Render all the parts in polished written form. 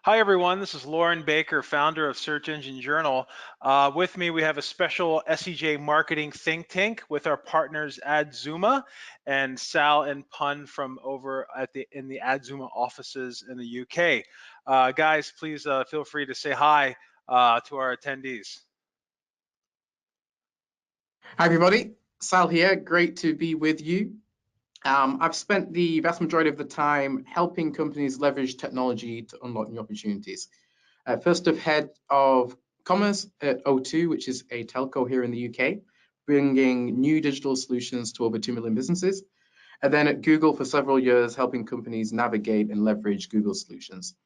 Hi, everyone. This is Lauren Baker, founder of Search Engine Journal. With me, we have a special SEJ marketing think tank with our partners Adzuma and Sal and Pun from over in the Adzuma offices in the UK. Guys, please feel free to say hi to our attendees. Hi, everybody. Sal here. Great to be with you. I've spent the vast majority of the time helping companies leverage technology to unlock new opportunities. First of head of commerce at O2, which is a telco here in the UK, bringing new digital solutions to over 2 million businesses. And then at Google for several years, helping companies navigate and leverage Google solutions.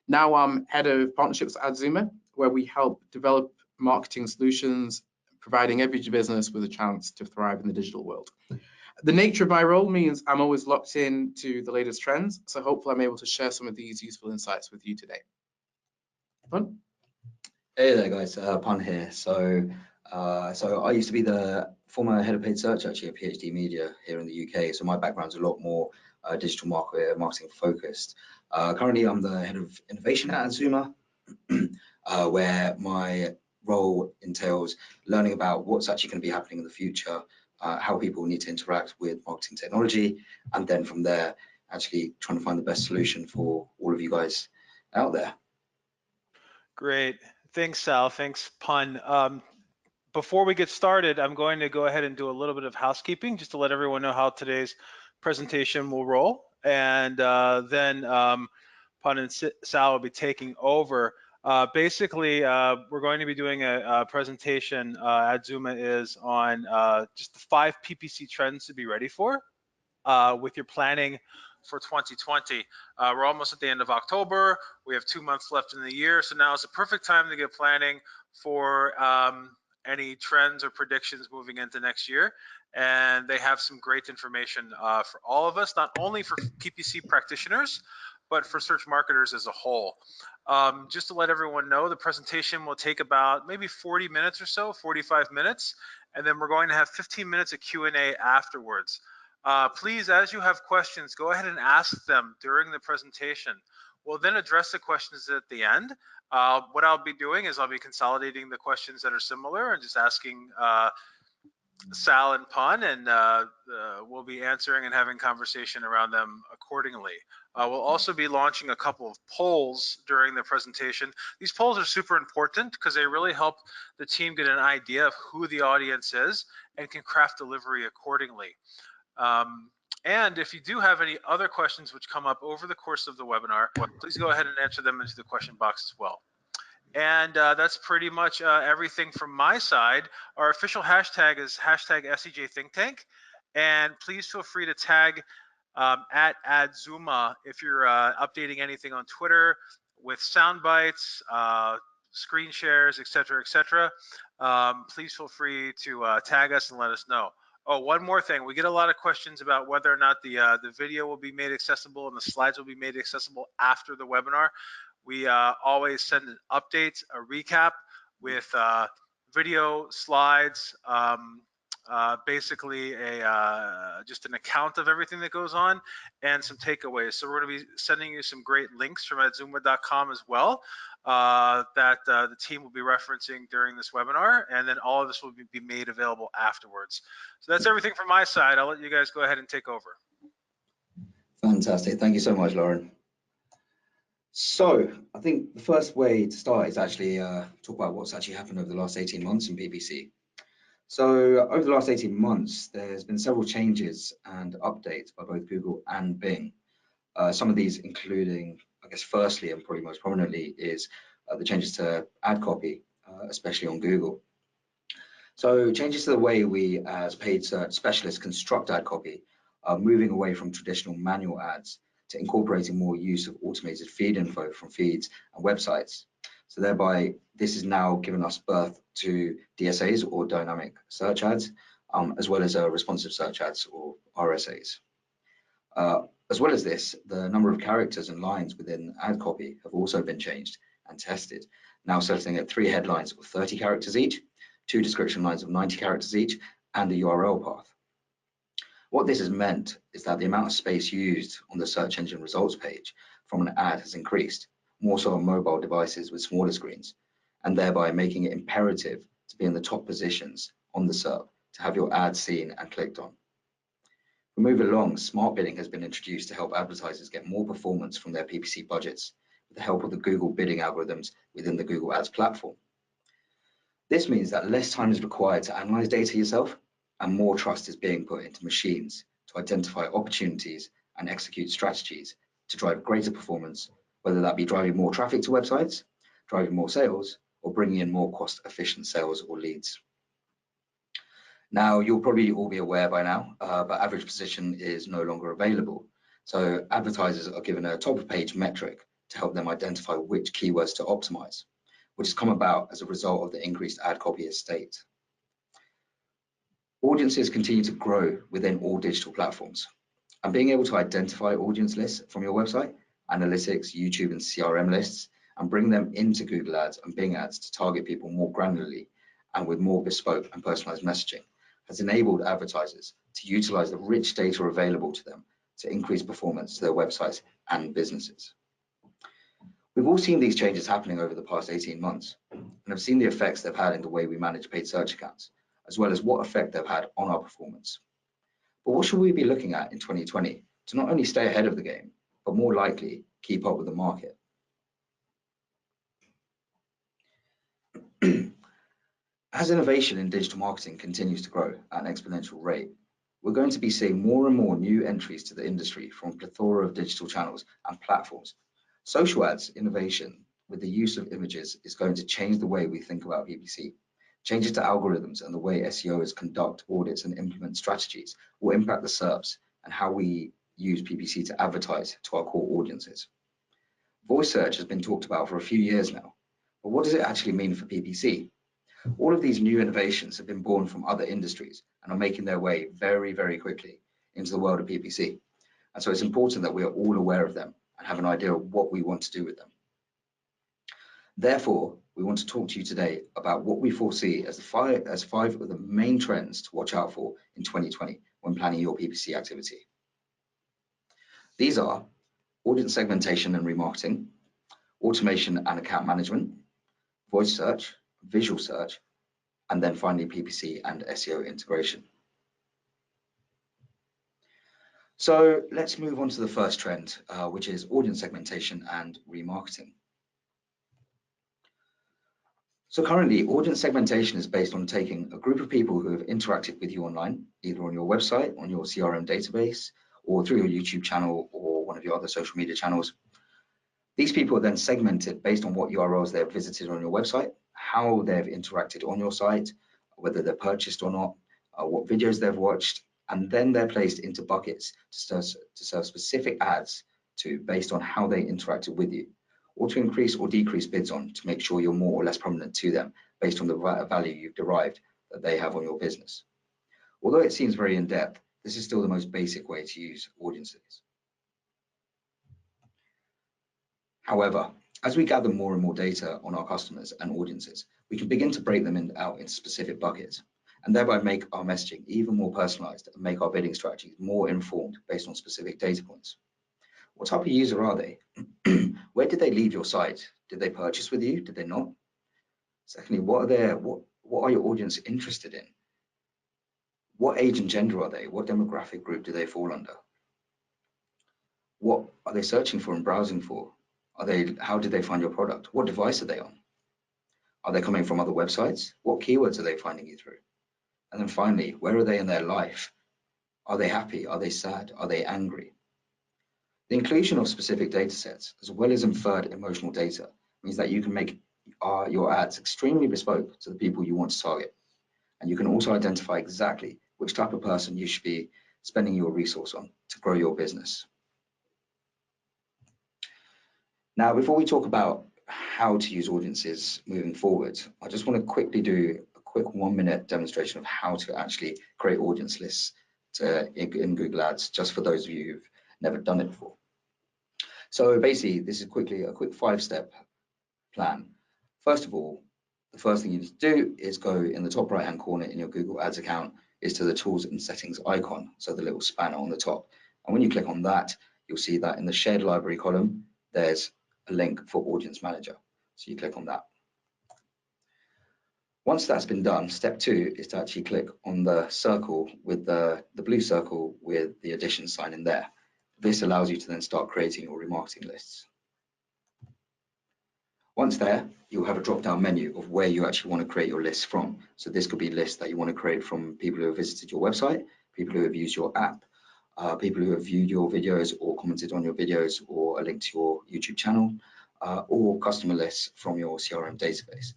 Now I'm head of partnerships at Adzuma, where we help develop marketing solutions, providing every business with a chance to thrive in the digital world. The nature of my role means I'm always locked in to the latest trends, so hopefully I'm able to share some of these useful insights with you today. Pun? Hey there, guys. Pun here. So I used to be the former head of paid search actually at PhD Media here in the UK. So my background's a lot more digital marketing focused. Currently, I'm the head of innovation at Adzuma, where my role entails learning about what's actually going to be happening in the future, how people need to interact with marketing technology, and then from there, actually trying to find the best solution for all of you guys out there. Great. Thanks, Sal. Thanks, Pun. Before we get started, I'm going to go ahead and do a little bit of housekeeping just to let everyone know how today's presentation will roll. And then Pun and Sal will be taking over. Basically, we're going to be doing a presentation Adzuma is on just the 5 PPC trends to be ready for with your planning for 2020. We're almost at the end of October. We have 2 months left in the year. So now is the perfect time to get planning for any trends or predictions moving into next year. And they have some great information for all of us, not only for PPC practitioners, but for search marketers as a whole. Just to let everyone know, the presentation will take about maybe 40 minutes or so, 45 minutes, and then we're going to have 15 minutes of Q&A afterwards. Please, as you have questions, go ahead and ask them during the presentation. We'll then address the questions at the end. What I'll be doing is I'll be consolidating the questions that are similar and just asking Sal and Pun, and we'll be answering and having conversation around them accordingly. We'll also be launching a couple of polls during the presentation. These polls are super important because they really help the team get an idea of who the audience is and can craft delivery accordingly. And if you do have any other questions which come up over the course of the webinar, please go ahead and answer them into the question box as well. And that's pretty much everything from my side. Our official hashtag is hashtag SEJThinkTank. And please feel free to tag at Adzuma if you're updating anything on Twitter with sound bites, screen shares, etc., etc. Please feel free to tag us and let us know. Oh, one more thing. We get a lot of questions about whether or not the video will be made accessible and the slides will be made accessible after the webinar. We always send an update, a recap with video, slides, basically just an account of everything that goes on and some takeaways. So we're going to be sending you some great links from adzuma.com as well that the team will be referencing during this webinar, and then all of this will be made available afterwards. So that's everything from my side. I'll let you guys go ahead and take over. Fantastic. Thank you so much, Lauren. So I think the first way to start is actually talk about what's actually happened over the last 18 months in PPC. So over the last 18 months, there's been several changes and updates by both Google and Bing. Some of these including, I guess, firstly and probably most prominently is the changes to ad copy, especially on Google. So changes to the way we as paid search specialists construct ad copy, moving away from traditional manual ads to incorporating more use of automated feed info from feeds and websites. So thereby, this is now given us birth to DSAs or dynamic search ads, as well as responsive search ads or RSAs. As well as this, the number of characters and lines within ad copy have also been changed and tested, now settling at 3 headlines of 30 characters each, 2 description lines of 90 characters each, and a URL path. What this has meant is that the amount of space used on the search engine results page from an ad has increased, more so on mobile devices with smaller screens, and thereby making it imperative to be in the top positions on the SERP to have your ad seen and clicked on. We move along, smart bidding has been introduced to help advertisers get more performance from their PPC budgets with the help of the Google bidding algorithms within the Google Ads platform. This means that less time is required to analyze data yourself, and more trust is being put into machines to identify opportunities and execute strategies to drive greater performance, whether that be driving more traffic to websites, driving more sales, or bringing in more cost-efficient sales or leads. Now, you'll probably all be aware by now, but average position is no longer available. So advertisers are given a top-of-page metric to help them identify which keywords to optimize, which has come about as a result of the increased ad copy estate. Audiences continue to grow within all digital platforms, and being able to identify audience lists from your website, analytics, YouTube, and CRM lists, and bring them into Google Ads and Bing Ads to target people more granularly and with more bespoke and personalized messaging has enabled advertisers to utilize the rich data available to them to increase performance to their websites and businesses. We've all seen these changes happening over the past 18 months and have seen the effects they've had in the way we manage paid search accounts, as well as what effect they've had on our performance. But what should we be looking at in 2020 to not only stay ahead of the game, but more likely keep up with the market? As innovation in digital marketing continues to grow at an exponential rate, we're going to be seeing more and more new entries to the industry from a plethora of digital channels and platforms. Social ads innovation with the use of images is going to change the way we think about PPC. Changes to algorithms and the way SEOs conduct audits and implement strategies will impact the SERPs and how we use PPC to advertise to our core audiences. Voice search has been talked about for a few years now, but what does it actually mean for PPC? All of these new innovations have been born from other industries and are making their way very, very quickly into the world of PPC. And so it's important that we are all aware of them and have an idea of what we want to do with them. Therefore, we want to talk to you today about what we foresee as five of the main trends to watch out for in 2020 when planning your PPC activity. These are audience segmentation and remarketing, automation and account management, voice search, visual search, and then finally PPC and SEO integration. So let's move on to the first trend, which is audience segmentation and remarketing. So currently, audience segmentation is based on taking a group of people who have interacted with you online, either on your website, on your CRM database, or through your YouTube channel or one of your other social media channels. These people are then segmented based on what URLs they've visited on your website, how they've interacted on your site, whether they're purchased or not, what videos they've watched, and then they're placed into buckets to serve specific ads to based on how they interacted with you, or to increase or decrease bids on to make sure you're more or less prominent to them based on the value you've derived that they have on your business. Although it seems very in-depth, this is still the most basic way to use audiences. However, as we gather more and more data on our customers and audiences, we can begin to break them out into specific buckets and thereby make our messaging even more personalized and make our bidding strategies more informed based on specific data points. What type of user are they? Where did they leave your site? Did they purchase with you? Did they not? Secondly, what are your audience interested in? What age and gender are they? What demographic group do they fall under? What are they searching for and browsing for? How did they find your product? What device are they on? Are they coming from other websites? What keywords are they finding you through? And then finally, where are they in their life? Are they happy? Are they sad? Are they angry? The inclusion of specific data sets, as well as inferred emotional data, means that you can make your ads extremely bespoke to the people you want to target. And you can also identify exactly which type of person you should be spending your resource on to grow your business. Now, before we talk about how to use audiences moving forward, I just want to quickly do a quick 1-minute demonstration of how to actually create audience lists in Google Ads, just for those of you who've never done it before. So basically, this is a quick 5-step plan. First of all, the first thing you need to do is go in the top right-hand corner in your Google Ads account is to the tools and settings icon, so the little spanner on the top. And when you click on that, you'll see that in the shared library column, there's a link for Audience Manager. So you click on that. Once that's been done, step 2 is to actually click on the circle with the blue circle with the addition sign in there. This allows you to then start creating your remarketing lists. Once there, you'll have a drop-down menu of where you actually want to create your lists from. So this could be lists that you want to create from people who have visited your website, people who have used your app, people who have viewed your videos or commented on your videos, or a link to your YouTube channel, or customer lists from your CRM database.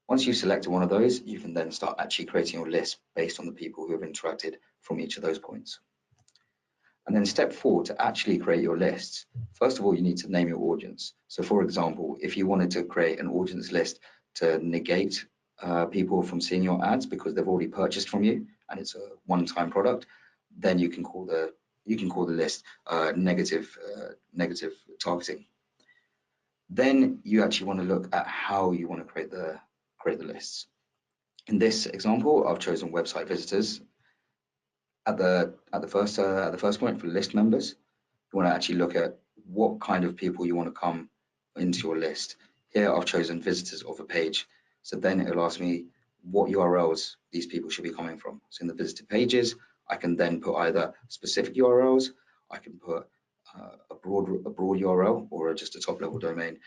Once you've selected one of those, you can then start actually creating your list based on the people who have interacted from each of those points. And then step 4, to actually create your lists, first of all, you need to name your audience. So for example, if you wanted to create an audience list to negate people from seeing your ads because they've already purchased from you and it's a one-time product, then you can call the list negative targeting. Then you actually want to look at how you want to create the lists. In this example, I've chosen website visitors. At the first point for list members, you want to actually look at what kind of people you want to come into your list. Here I've chosen visitors of a page. So then it'll ask me what URLs these people should be coming from. So in the visitor pages, I can then put either specific URLs, I can put a broad URL, or just a top level domain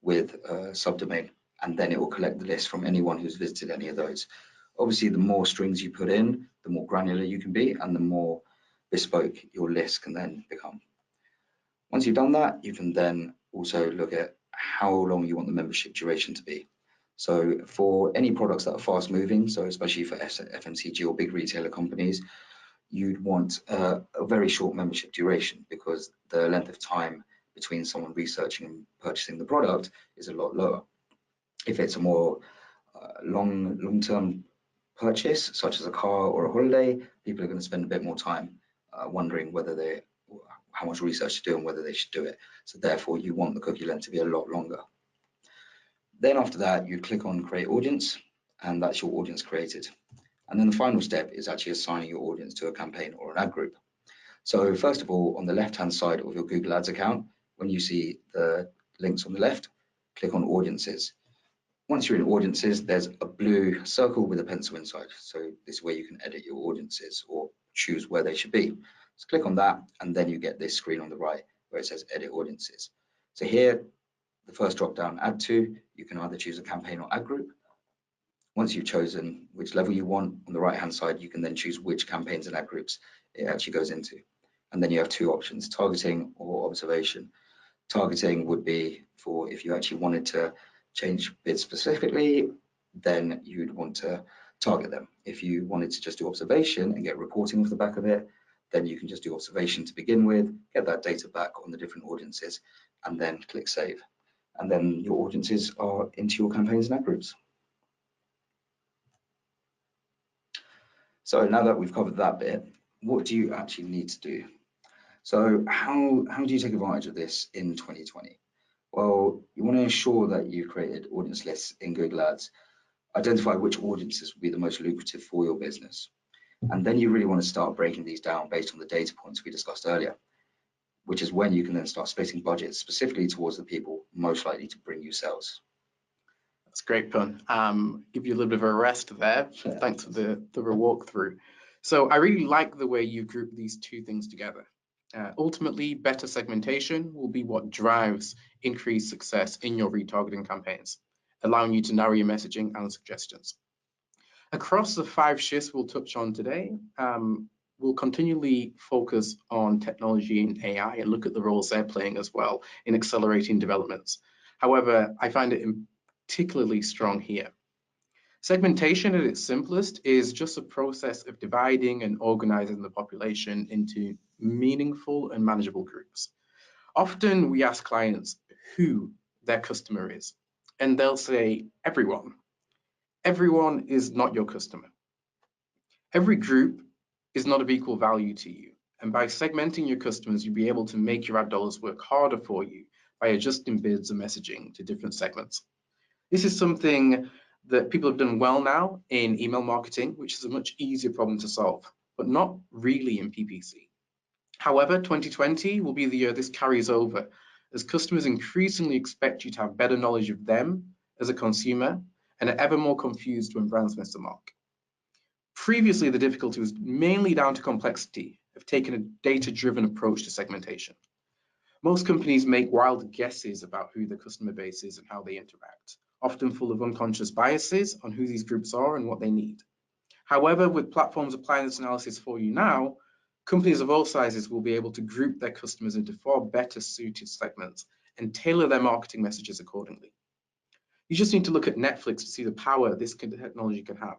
with a subdomain, and then it will collect the list from anyone who's visited any of those. Obviously, the more strings you put in, the more granular you can be and the more bespoke your list can then become. Once you've done that, you can then also look at how long you want the membership duration to be. So for any products that are fast moving, so especially for FMCG or big retailer companies, you'd want a very short membership duration, because the length of time between someone researching and purchasing the product is a lot lower. If it's a more long-term purchase, such as a car or a holiday, people are going to spend a bit more time wondering how much research to do and whether they should do it. So therefore, you want the cookie length to be a lot longer. Then after that, you click on Create Audience, and that's your audience created. And then the final step is actually assigning your audience to a campaign or an ad group. So first of all, on the left-hand side of your Google Ads account, when you see the links on the left, click on Audiences. Once you're in Audiences, there's a blue circle with a pencil inside. So this is where you can edit your audiences or choose where they should be. So click on that, and then you get this screen on the right where it says Edit Audiences. So here, the first drop down, Add To, you can either choose a campaign or ad group. Once you've chosen which level you want, on the right-hand side, you can then choose which campaigns and ad groups it actually goes into. And then you have 2 options, targeting or observation. Targeting would be for if you actually wanted to change bids specifically, then you'd want to target them. If you wanted to just do observation and get reporting off the back of it, then you can just do observation to begin with, get that data back on the different audiences, and then click Save. And then your audiences are into your campaigns and ad groups. So now that we've covered that bit, what do you actually need to do? So how do you take advantage of this in 2020? Well, you want to ensure that you've created audience lists in Google Ads, identify which audiences will be the most lucrative for your business. And then you really want to start breaking these down based on the data points we discussed earlier, which is when you can then start splitting budgets specifically towards the people most likely to bring you sales. That's great, Pun. Give you a little bit of a rest there. Yeah. Thanks for the walkthrough. So I really like the way you group these 2 things together. Ultimately, better segmentation will be what drives increased success in your retargeting campaigns, allowing you to narrow your messaging and suggestions. Across the 5 shifts we'll touch on today, we'll continually focus on technology and AI and look at the roles they're playing as well in accelerating developments. However, I find it particularly strong here. Segmentation at its simplest is just a process of dividing and organizing the population into meaningful and manageable groups. Often we ask clients who their customer is, and they'll say everyone. Everyone is not your customer. Every group is not of equal value to you. And by segmenting your customers, you'll be able to make your ad dollars work harder for you by adjusting bids and messaging to different segments. This is something that people have done well now in email marketing, which is a much easier problem to solve, but not really in PPC. However, 2020 will be the year this carries over as customers increasingly expect you to have better knowledge of them as a consumer and are ever more confused when brands miss the mark. Previously, the difficulty was mainly down to complexity of taking a data-driven approach to segmentation. Most companies make wild guesses about who their customer base is and how they interact, often full of unconscious biases on who these groups are and what they need. However, with platforms applying this analysis for you now, companies of all sizes will be able to group their customers into far better suited segments and tailor their marketing messages accordingly. You just need to look at Netflix to see the power this technology can have.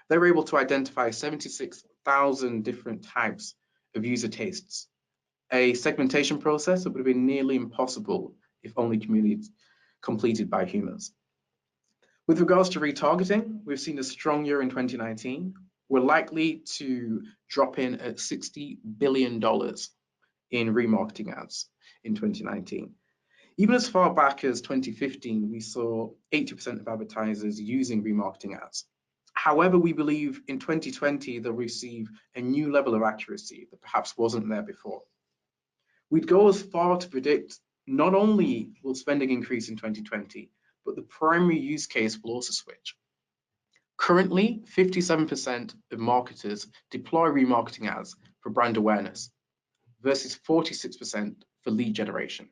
They're able to identify 76,000 different types of user tastes, a segmentation process that would have been nearly impossible if only completed by humans. With regards to retargeting, we've seen a strong year in 2019. We're likely to drop in at $60 billion in remarketing ads in 2019. Even as far back as 2015, we saw 80% of advertisers using remarketing ads. However, we believe in 2020 they'll receive a new level of accuracy that perhaps wasn't there before. We'd go as far to predict not only will spending increase in 2020, but the primary use case will also switch. Currently, 57% of marketers deploy remarketing ads for brand awareness versus 46% for lead generation.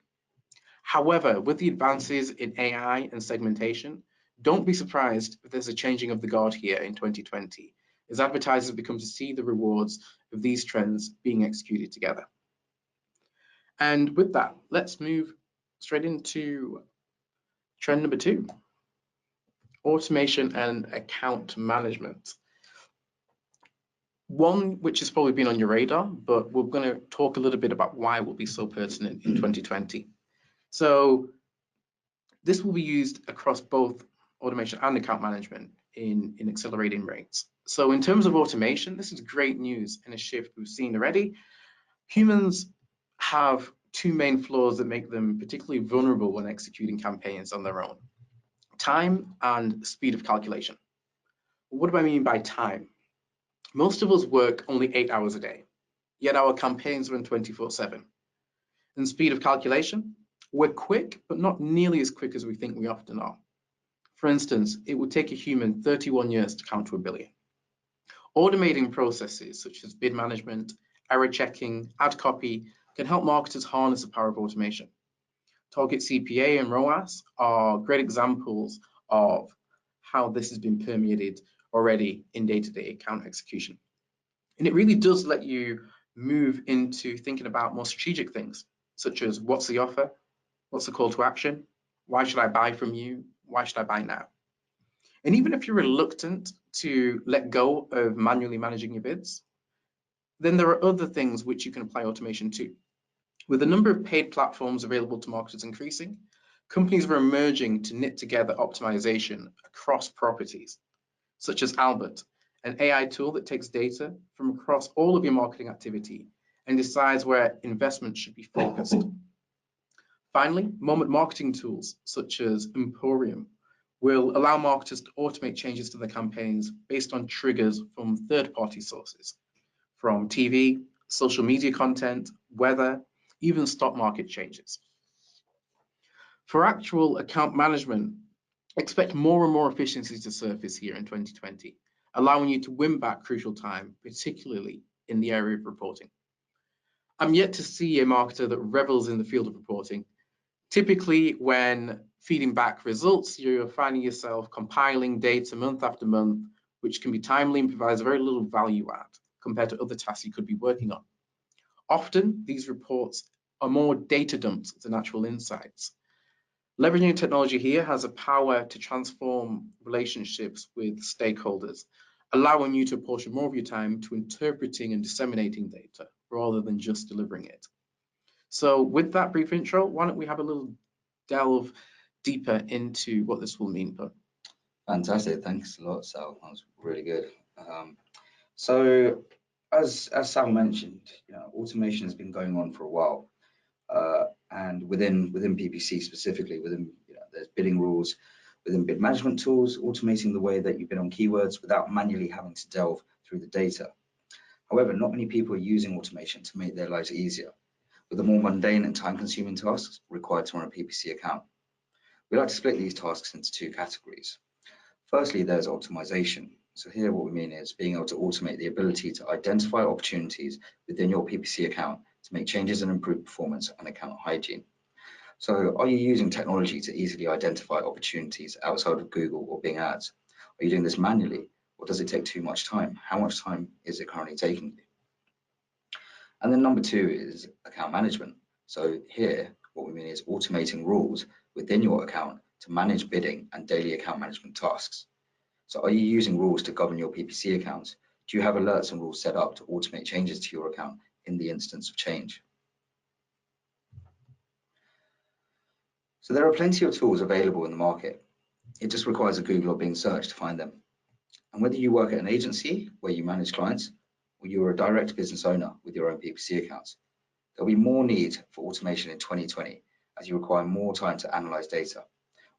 However, with the advances in AI and segmentation, don't be surprised if there's a changing of the guard here in 2020, as advertisers become to see the rewards of these trends being executed together. And with that, let's move straight into trend number 2, automation and account management. One which has probably been on your radar, but we're going to talk a little bit about why it will be so pertinent in 2020. So this will be used across both automation and account management in accelerating rates. So in terms of automation, this is great news and a shift we've seen already. Humans have 2 main flaws that make them particularly vulnerable when executing campaigns on their own: time and speed of calculation. What do I mean by time? Most of us work only 8 hours a day, yet our campaigns run 24/7. And speed of calculation? We're quick, but not nearly as quick as we think we often are. For instance, it would take a human 31 years to count to 1 billion. Automating processes such as bid management, error checking, ad copy can help marketers harness the power of automation. Target CPA and ROAS are great examples of how this has been permeated already in day-to-day account execution. And it really does let you move into thinking about more strategic things, such as what's the offer, what's the call to action, why should I buy from you, why should I buy now? And even if you're reluctant to let go of manually managing your bids, then there are other things which you can apply automation to. With the number of paid platforms available to marketers increasing, companies are emerging to knit together optimization across properties, such as Albert, an AI tool that takes data from across all of your marketing activity and decides where investment should be focused. Finally, moment marketing tools such as Emporium will allow marketers to automate changes to their campaigns based on triggers from third-party sources, from TV, social media content, weather, even stock market changes. For actual account management, expect more and more efficiencies to surface here in 2020, allowing you to win back crucial time, particularly in the area of reporting. I'm yet to see a marketer that revels in the field of reporting. Typically, when feeding back results, you're finding yourself compiling data month after month, which can be timely and provides very little value add compared to other tasks you could be working on. Often, these reports are more data dumps than actual insights. Leveraging technology here has a power to transform relationships with stakeholders, allowing you to apportion more of your time to interpreting and disseminating data rather than just delivering it. So with that brief intro, why don't we have a little delve deeper into what this will mean? Fantastic, thanks a lot, Sal. That was really good. So as Sal mentioned, automation has been going on for a while, and within PPC specifically, there's bidding rules, within bid management tools, automating the way that you bid on keywords without manually having to delve through the data. However, not many people are using automation to make their lives easier. with the more mundane and time-consuming tasks required to run a PPC account. We like to split these tasks into two categories. Firstly, there's optimization. So here what we mean is being able to automate the ability to identify opportunities within your PPC account to make changes and improve performance and account hygiene. So are you using technology to easily identify opportunities outside of Google or Bing ads? Are you doing this manually, or does it take too much time? How much time is it currently taking you? And then number two is account management. So here, what we mean is automating rules within your account to manage bidding and daily account management tasks. So are you using rules to govern your PPC accounts? Do you have alerts and rules set up to automate changes to your account in the instance of change? So there are plenty of tools available in the market. It just requires a Google or Bing search to find them. And whether you work at an agency where you manage clients, or you're a direct business owner with your own PPC accounts, there'll be more need for automation in 2020 as you require more time to analyze data,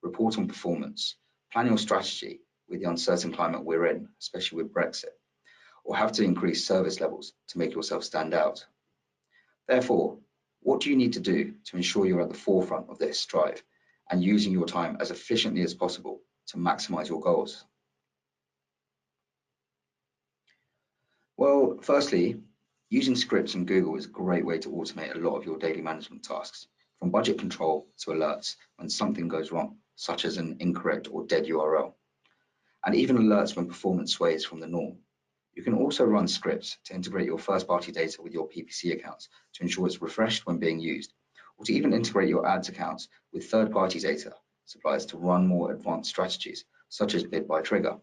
report on performance, plan your strategy with the uncertain climate we're in, especially with Brexit, or have to increase service levels to make yourself stand out. Therefore, what do you need to do to ensure you're at the forefront of this drive and using your time as efficiently as possible to maximize your goals? Well, firstly, using scripts in Google is a great way to automate a lot of your daily management tasks, from budget control to alerts when something goes wrong, such as an incorrect or dead URL, and even alerts when performance sways from the norm. You can also run scripts to integrate your first-party data with your PPC accounts to ensure it's refreshed when being used, or to even integrate your ads accounts with third-party data suppliers to run more advanced strategies, such as bid by trigger,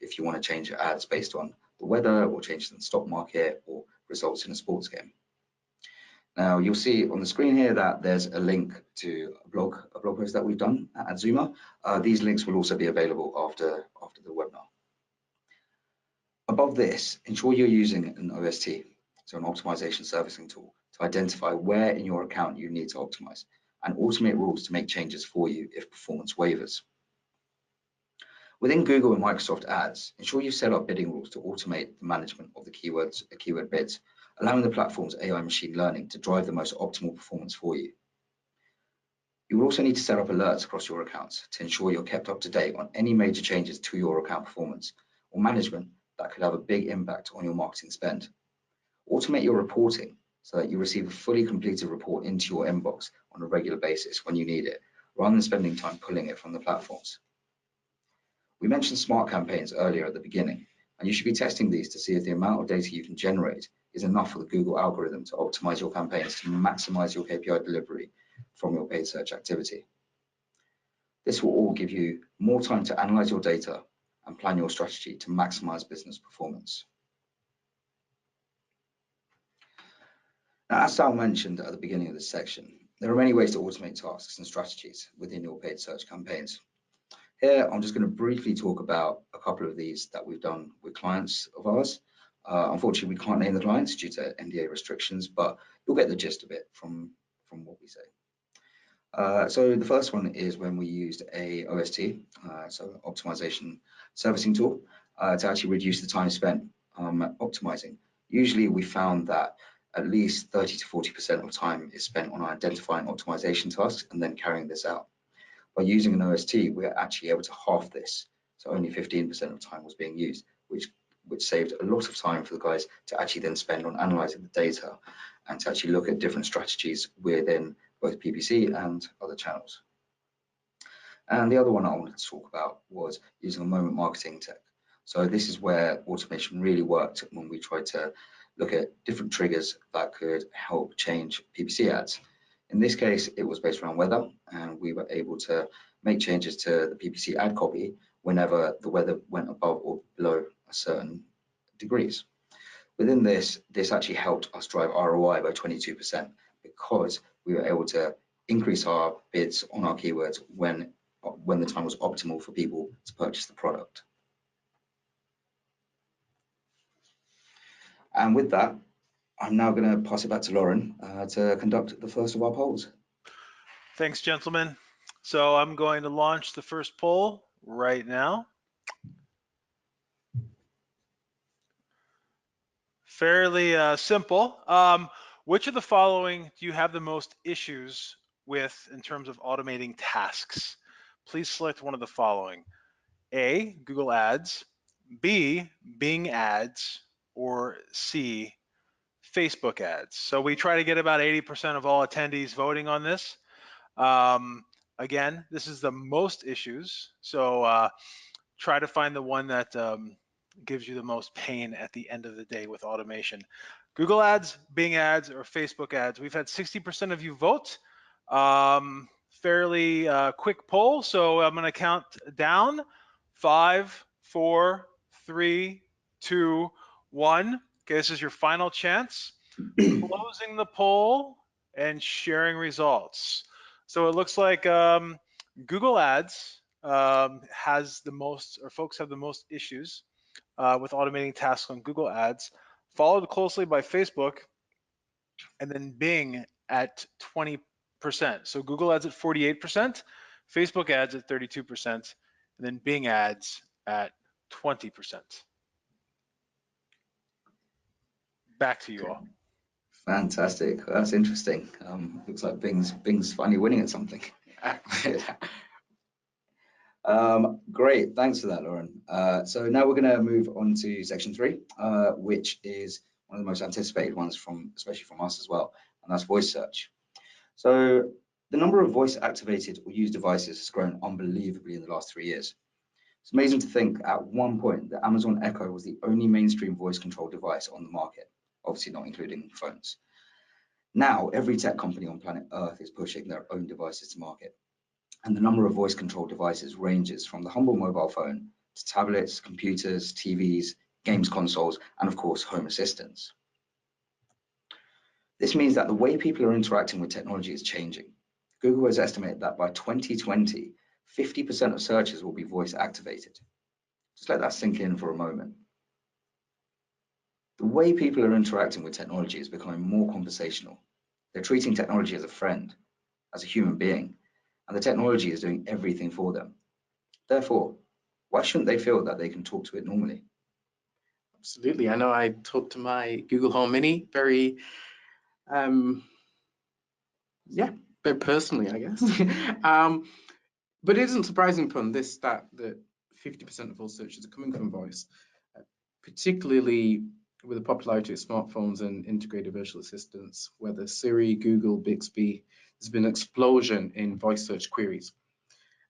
if you want to change your ads based on the weather or changes in the stock market or results in a sports game. Now you'll see on the screen here that there's a link to a blog post that we've done at Zuma. These links will also be available after the webinar. Above this, ensure you're using an OST, so an optimization servicing tool, to identify where in your account you need to optimize and automate rules to make changes for you if performance wavers. Within Google and Microsoft Ads, ensure you set up bidding rules to automate the management of the keyword bids, allowing the platform's AI machine learning to drive the most optimal performance for you. You will also need to set up alerts across your accounts to ensure you're kept up to date on any major changes to your account performance or management that could have a big impact on your marketing spend. Automate your reporting so that you receive a fully completed report into your inbox on a regular basis when you need it, rather than spending time pulling it from the platforms. We mentioned smart campaigns earlier at the beginning, and you should be testing these to see if the amount of data you can generate is enough for the Google algorithm to optimize your campaigns to maximize your KPI delivery from your paid search activity. This will all give you more time to analyze your data and plan your strategy to maximize business performance. Now, as Sal mentioned at the beginning of this section, there are many ways to automate tasks and strategies within your paid search campaigns. Here, I'm just going to briefly talk about a couple of these that we've done with clients of ours. Unfortunately, we can't name the clients due to NDA restrictions, but you'll get the gist of it from what we say. So the first one is when we used a OST, so optimization servicing tool, to actually reduce the time spent optimizing. Usually, we found that at least 30 to 40% of time is spent on identifying optimization tasks and then carrying this out. By using an OST, we're actually able to half this. So only 15% of time was being used, which saved a lot of time for the guys to actually then spend on analyzing the data and to actually look at different strategies within both PPC and other channels. And the other one I wanted to talk about was using a moment marketing tech. So this is where automation really worked when we tried to look at different triggers that could help change PPC ads. In this case, it was based around weather, and we were able to make changes to the PPC ad copy whenever the weather went above or below a certain degrees. Within this actually helped us drive ROI by 22% because we were able to increase our bids on our keywords when the time was optimal for people to purchase the product. And with that, I'm now going to pass it back to Lauren to conduct the first of our polls. Thanks, gentlemen. So I'm going to launch the first poll right now. Fairly simple. Which of the following do you have the most issues with in terms of automating tasks? Please select one of the following. A, Google Ads, B, Bing Ads, or C, Facebook ads. So we try to get about 80% of all attendees voting on this. Again, this is the most issues. So try to find the one that gives you the most pain at the end of the day with automation. Google ads, Bing ads, or Facebook ads. We've had 60% of you vote. Fairly quick poll. So I'm going to count down. 5, 4, 3, 2, 1. Okay, this is your final chance. Closing the poll and sharing results. So it looks like Google Ads has the most, or folks have the most issues with automating tasks on Google Ads, followed closely by Facebook, and then Bing at 20%. So Google Ads at 48%, Facebook Ads at 32%, and then Bing Ads at 20%. Back to you all. Fantastic. That's interesting. Looks like Bing's finally winning at something. Great. Thanks for that, Lauren. So now we're going to move on to section 3, which is one of the most anticipated ones especially from us as well, and that's voice search. So the number of voice activated or used devices has grown unbelievably in the last 3 years. It's amazing to think at one point that Amazon Echo was the only mainstream voice control device on the market, obviously not including phones. Now, every tech company on planet Earth is pushing their own devices to market. And the number of voice control devices ranges from the humble mobile phone to tablets, computers, TVs, games consoles, and of course, home assistants. This means that the way people are interacting with technology is changing. Google has estimated that by 2020, 50% of searches will be voice activated. Just let that sink in for a moment. The way people are interacting with technology is becoming more conversational. They're treating technology as a friend, as a human being, and the technology is doing everything for them. Therefore, why shouldn't they feel that they can talk to it normally? Absolutely. I know I talk to my Google Home Mini very personally, I guess. But it isn't surprising, Pun, this stat that 50% of all searches are coming from voice, particularly with the popularity of smartphones and integrated virtual assistants, whether Siri, Google, Bixby. There's been an explosion in voice search queries.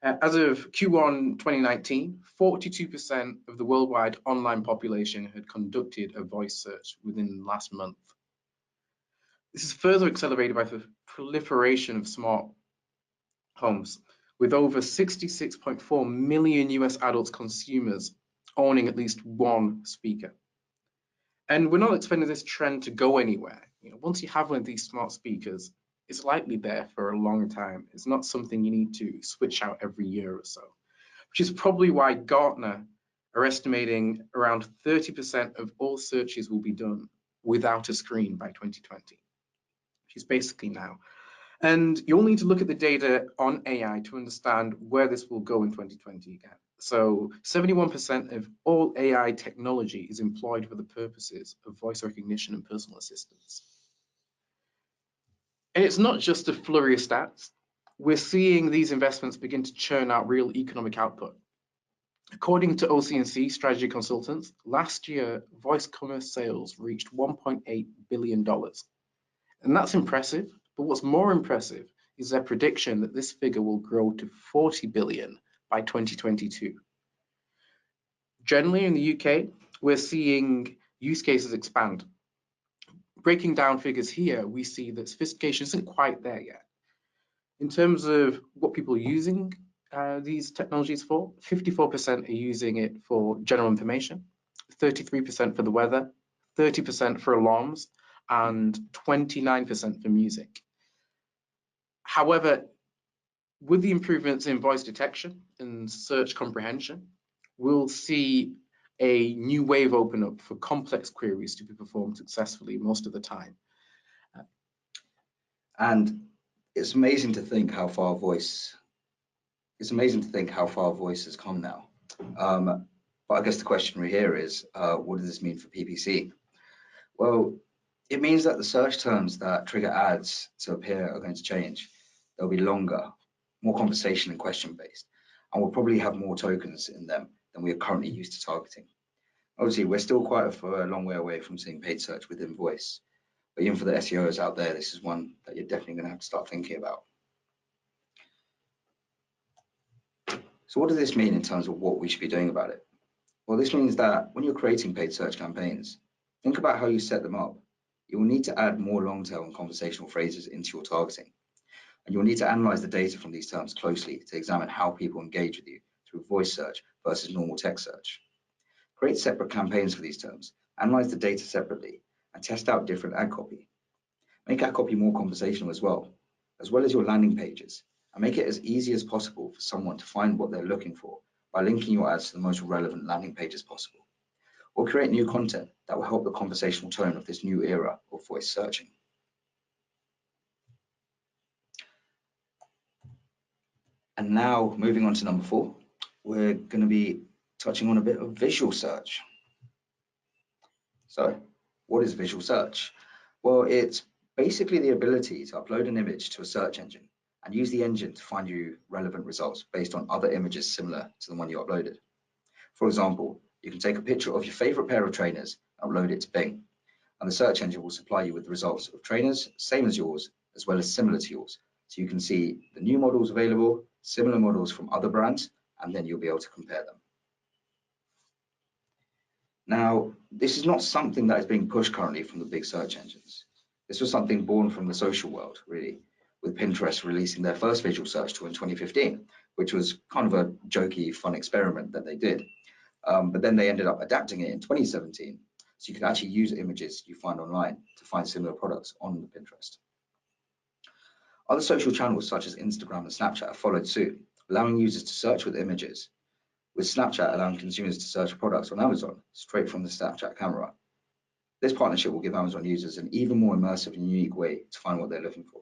As of Q1 2019, 42% of the worldwide online population had conducted a voice search within the last month. This is further accelerated by the proliferation of smart homes, with over 66.4 million US adult consumers owning at least one speaker. And we're not expecting this trend to go anywhere. Once you have one of these smart speakers, it's likely there for a long time. It's not something you need to switch out every year or so, which is probably why Gartner are estimating around 30% of all searches will be done without a screen by 2020, which is basically now. And you'll need to look at the data on AI to understand where this will go in 2020 again. So 71% of all AI technology is employed for the purposes of voice recognition and personal assistance. And it's not just a flurry of stats. We're seeing these investments begin to churn out real economic output. According to OC&C Strategy Consultants, last year, voice commerce sales reached $1.8 billion. And that's impressive, but what's more impressive is their prediction that this figure will grow to 40 billion by 2022. Generally in the UK, we're seeing use cases expand. Breaking down figures here, we see that sophistication isn't quite there yet. In terms of what people are using these technologies for, 54% are using it for general information, 33% for the weather, 30% for alarms, and 29% for music. However, with the improvements in voice detection and search comprehension, we'll see a new wave open up for complex queries to be performed successfully most of the time. And it's amazing to think how far voice has come now. But I guess the question here is, what does this mean for PPC? Well, It means that the search terms that trigger ads to appear are going to change. They'll be longer, more conversation and question based, and will probably have more tokens in them than we are currently used to targeting. Obviously, we're still quite a long way away from seeing paid search within voice, but even for the SEOs out there, this is one that you're definitely going to have to start thinking about. So what does this mean in terms of what we should be doing about it? Well, this means that when you're creating paid search campaigns, think about how you set them up. You will need to add more long tail and conversational phrases into your targeting. And you'll need to analyze the data from these terms closely to examine how people engage with you through voice search versus normal text search. Create separate campaigns for these terms, analyze the data separately, and test out different ad copy. Make ad copy more conversational as well as your landing pages, and make it as easy as possible for someone to find what they're looking for by linking your ads to the most relevant landing pages possible. Or create new content that will help the conversational tone of this new era of voice searching. And now moving on to number 4, we're going to be touching on a bit of visual search. So what is visual search? Well, it's basically the ability to upload an image to a search engine and use the engine to find you relevant results based on other images similar to the one you uploaded. For example, you can take a picture of your favorite pair of trainers and upload it to Bing, and the search engine will supply you with the results of trainers same as yours, as well as similar to yours. So you can see the new models available, similar models from other brands, and then you'll be able to compare them. Now, this is not something that is being pushed currently from the big search engines. This was something born from the social world, really, with Pinterest releasing their first visual search tool in 2015, which was kind of a jokey, fun experiment that they did. But then they ended up adapting it in 2017, so you can actually use images you find online to find similar products on the Pinterest. Other social channels such as Instagram and Snapchat have followed suit, allowing users to search with images, with Snapchat allowing consumers to search for products on Amazon straight from the Snapchat camera. This partnership will give Amazon users an even more immersive and unique way to find what they're looking for,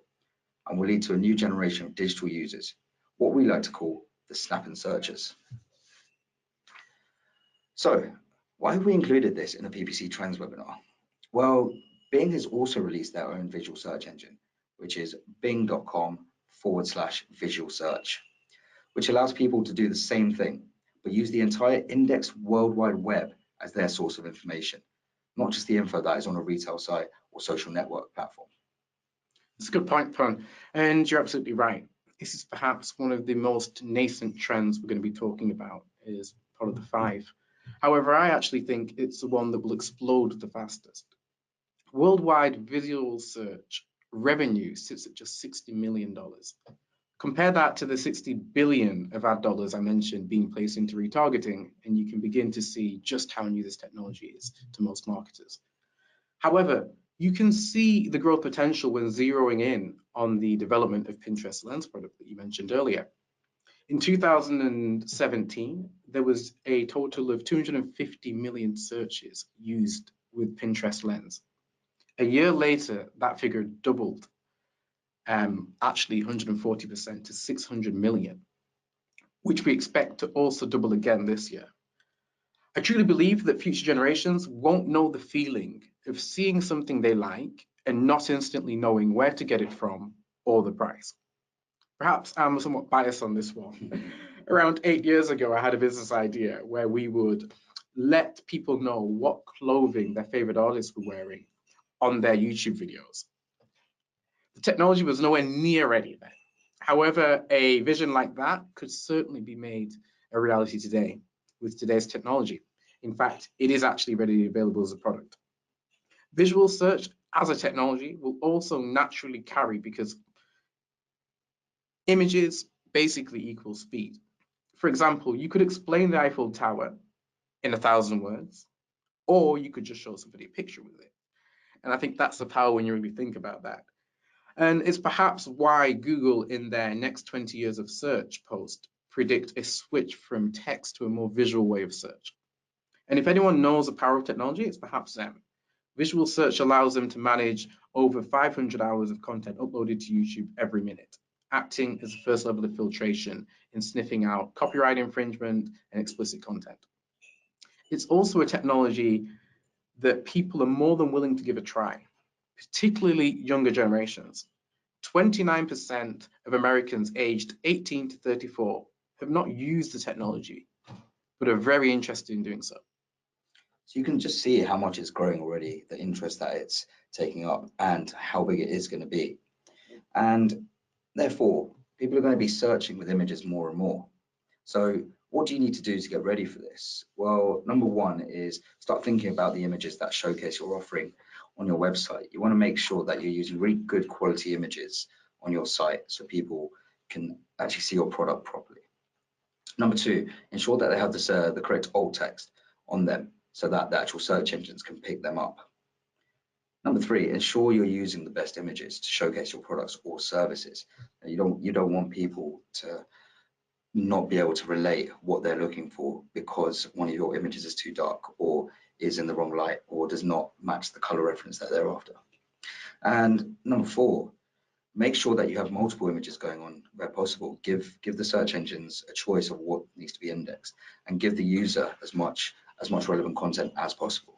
and will lead to a new generation of digital users, what we like to call the snapping searchers. So, why have we included this in a PPC Trends webinar? Well, Bing has also released their own visual search engine, which is bing.com/visual search, which allows people to do the same thing, but use the entire indexed World Wide Web as their source of information, not just the info that is on a retail site or social network platform. That's a good point, Pun, and you're absolutely right. This is perhaps one of the most nascent trends we're going to be talking about as part of the 5. However, I actually think it's the one that will explode the fastest. Worldwide visual search revenue sits at just $60 million. Compare that to the 60 billion of ad dollars I mentioned being placed into retargeting, and you can begin to see just how new this technology is to most marketers. However, you can see the growth potential when zeroing in on the development of Pinterest Lens product that you mentioned earlier. In 2017, there was a total of 250 million searches used with Pinterest Lens. A year later, that figure doubled, actually 140% to 600 million, which we expect to also double again this year. I truly believe that future generations won't know the feeling of seeing something they like and not instantly knowing where to get it from or the price. Perhaps I'm somewhat biased on this one. Around 8 years ago, I had a business idea where we would let people know what clothing their favorite artists were wearing on their YouTube videos. The technology was nowhere near ready then. However, a vision like that could certainly be made a reality today with today's technology. In fact, it is actually readily available as a product. Visual search as a technology will also naturally carry, because images basically equal speed. For example, you could explain the Eiffel Tower in 1,000 words, or you could just show somebody a picture with it. And I think that's the power when you really think about that. And it's perhaps why Google, in their next 20 years of search post, predict a switch from text to a more visual way of search. And if anyone knows the power of technology, it's perhaps them. Visual search allows them to manage over 500 hours of content uploaded to YouTube every minute, acting as the first level of filtration in sniffing out copyright infringement and explicit content. It's also a technology that people are more than willing to give a try. particularly younger generations. 29% of Americans aged 18 to 34 have not used the technology, but are very interested in doing so. So you can just see how much it's growing already, the interest that it's taking up and how big it is going to be. And therefore, people are going to be searching with images more and more. So what do you need to do to get ready for this? Well, number one is start thinking about the images that showcase your offering on your website. You want to make sure that you're using really good quality images on your site so people can actually see your product properly. Number two, ensure that they have this, the correct alt text on them so that the actual search engines can pick them up. Number three, ensure you're using the best images to showcase your products or services. You don't want people to not be able to relate what they're looking for because one of your images is too dark or is in the wrong light or does not match the color reference that they're after. And number four, make sure that you have multiple images going on where possible. Give the search engines a choice of what needs to be indexed and give the user as much relevant content as possible.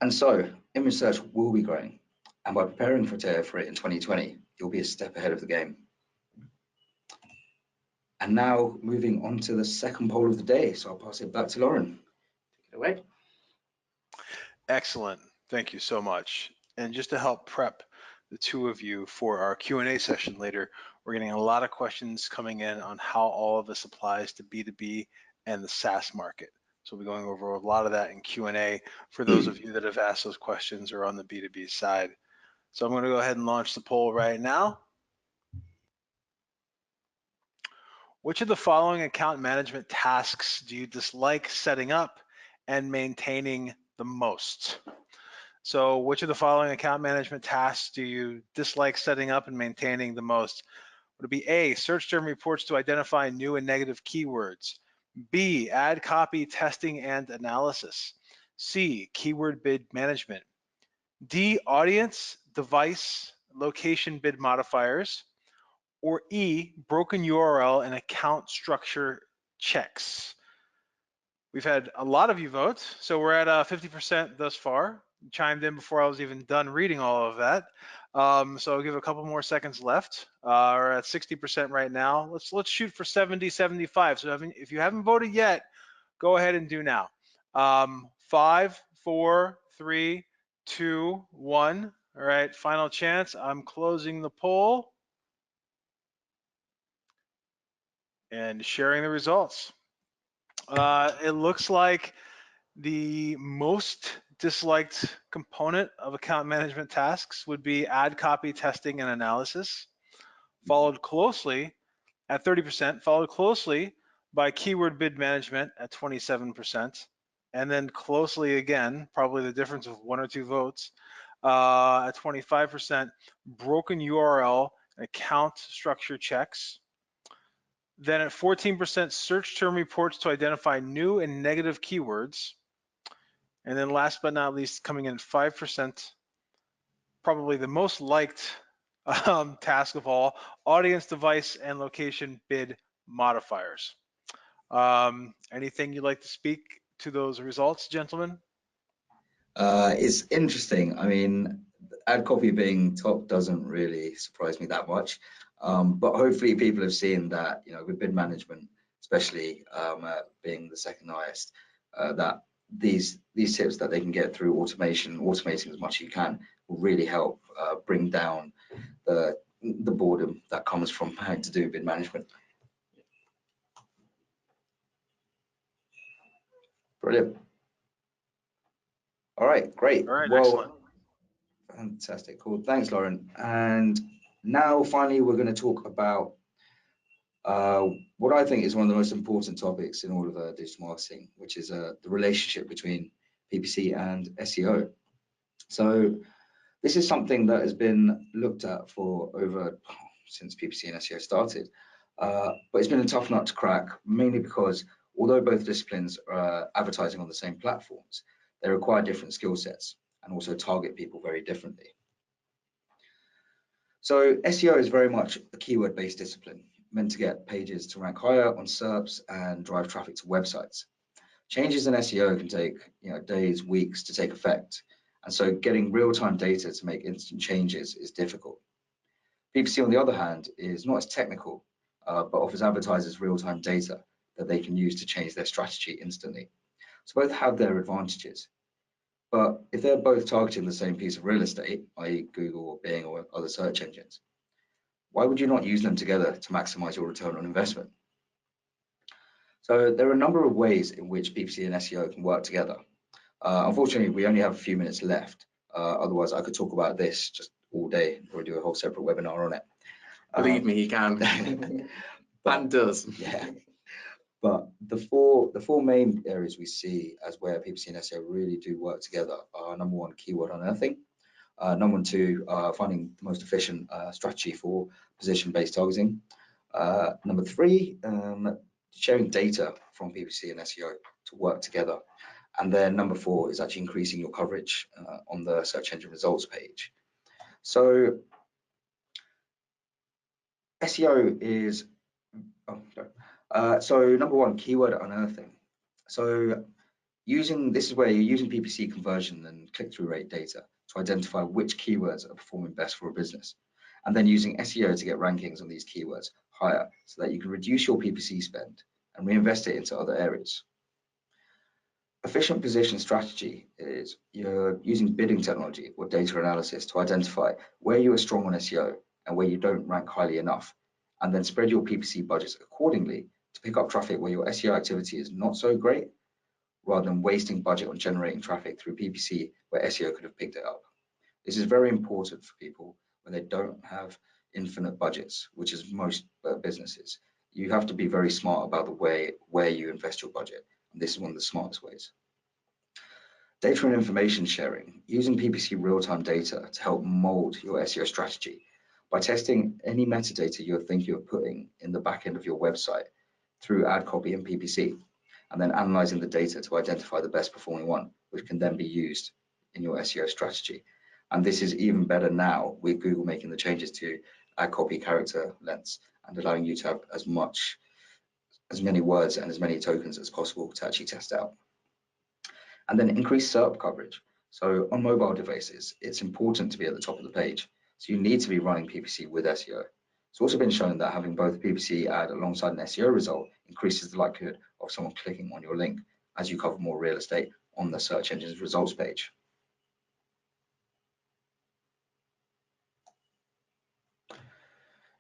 And so image search will be growing, and by preparing for it in 2020, you'll be a step ahead of the game. And now moving on to the second poll of the day, so I'll pass it back to Lauren. Take it away. Excellent. Thank you so much. And just to help prep the two of you for our Q&A session later, we're getting a lot of questions coming in on how all of this applies to B2B and the SaaS market. So we'll be going over a lot of that in Q&A for those of you that have asked those questions or on the B2B side. So I'm going to go ahead and launch the poll right now. Which of the following account management tasks do you dislike setting up and maintaining the most? So which of the following account management tasks do you dislike setting up and maintaining the most? Would it be A, search term reports to identify new and negative keywords? B, ad copy testing and analysis? C, keyword bid management? D, audience, device, location bid modifiers? Or E, broken URL and account structure checks? We've had a lot of you vote, so we're at 50% thus far. You chimed in before I was even done reading all of that. So I'll give a couple more seconds left. We're at 60% right now. Let's shoot for 70, 75. So if you haven't voted yet, go ahead and do now. 5, 4, 3, 2, 1. All right, final chance. I'm closing the poll and sharing the results. It looks like the most disliked component of account management tasks would be ad copy testing and analysis, followed closely at 30%, followed closely by keyword bid management at 27%, and then closely again, probably the difference of 1 or 2 votes, at 25%, broken URL and account structure checks. Then at 14%, search term reports to identify new and negative keywords. And then last but not least, coming in at 5%, probably the most liked task of all, audience, device, and location bid modifiers. Anything you'd like to speak to those results, gentlemen? It's interesting. I mean, ad copy being top doesn't really surprise me that much. But hopefully people have seen that, you know, with bid management, especially being the second highest, that these tips that they can get through automating as much as you can will really help bring down the boredom that comes from having to do bid management. Brilliant. All right, great. All right, well, excellent. Fantastic, cool. Thanks, Lauren. And now finally, we're going to talk about what I think is one of the most important topics in all of digital marketing, which is the relationship between PPC and SEO. So this is something that has been looked at for since PPC and SEO started, but it's been a tough nut to crack, mainly because although both disciplines are advertising on the same platforms, they require different skill sets and also target people very differently. So SEO is very much a keyword-based discipline, meant to get pages to rank higher on SERPs and drive traffic to websites. Changes in SEO can take days, weeks to take effect, and so getting real-time data to make instant changes is difficult. PPC, on the other hand, is not as technical, but offers advertisers real-time data that they can use to change their strategy instantly. So both have their advantages. But if they're both targeting the same piece of real estate, i.e. Google or Bing or other search engines, why would you not use them together to maximize your return on investment? So there are a number of ways in which PPC and SEO can work together. Unfortunately, we only have a few minutes left. Otherwise, I could talk about this just all day or do a whole separate webinar on it. Believe me, he can. And does. Yeah. But the four main areas we see as where PPC and SEO really do work together are: number one, keyword unearthing; number two, finding the most efficient strategy for position-based targeting; number three, sharing data from PPC and SEO to work together; and then number four is actually increasing your coverage on the search engine results page. So SEO is so number one, keyword unearthing. So this is where you're using PPC conversion and click-through rate data to identify which keywords are performing best for a business, and then using SEO to get rankings on these keywords higher so that you can reduce your PPC spend and reinvest it into other areas. Efficient position strategy is you're using bidding technology or data analysis to identify where you are strong on SEO and where you don't rank highly enough, and then spread your PPC budgets accordingly to pick up traffic where your SEO activity is not so great, rather than wasting budget on generating traffic through PPC where SEO could have picked it up. This is very important for people when they don't have infinite budgets, which is most businesses. You have to be very smart about the way where you invest your budget, and this is one of the smartest ways. Data and information sharing, using PPC real-time data to help mold your SEO strategy by testing any metadata you think you're putting in the back end of your website through ad copy and PPC, and then analyzing the data to identify the best performing one, which can then be used in your SEO strategy. And this is even better now with Google making the changes to ad copy character lengths and allowing you to have as many words and as many tokens as possible to actually test out. And then increase SERP coverage. So on mobile devices, it's important to be at the top of the page. So you need to be running PPC with SEO. It's also been shown that having both a PPC ad alongside an SEO result increases the likelihood of someone clicking on your link as you cover more real estate on the search engine's results page.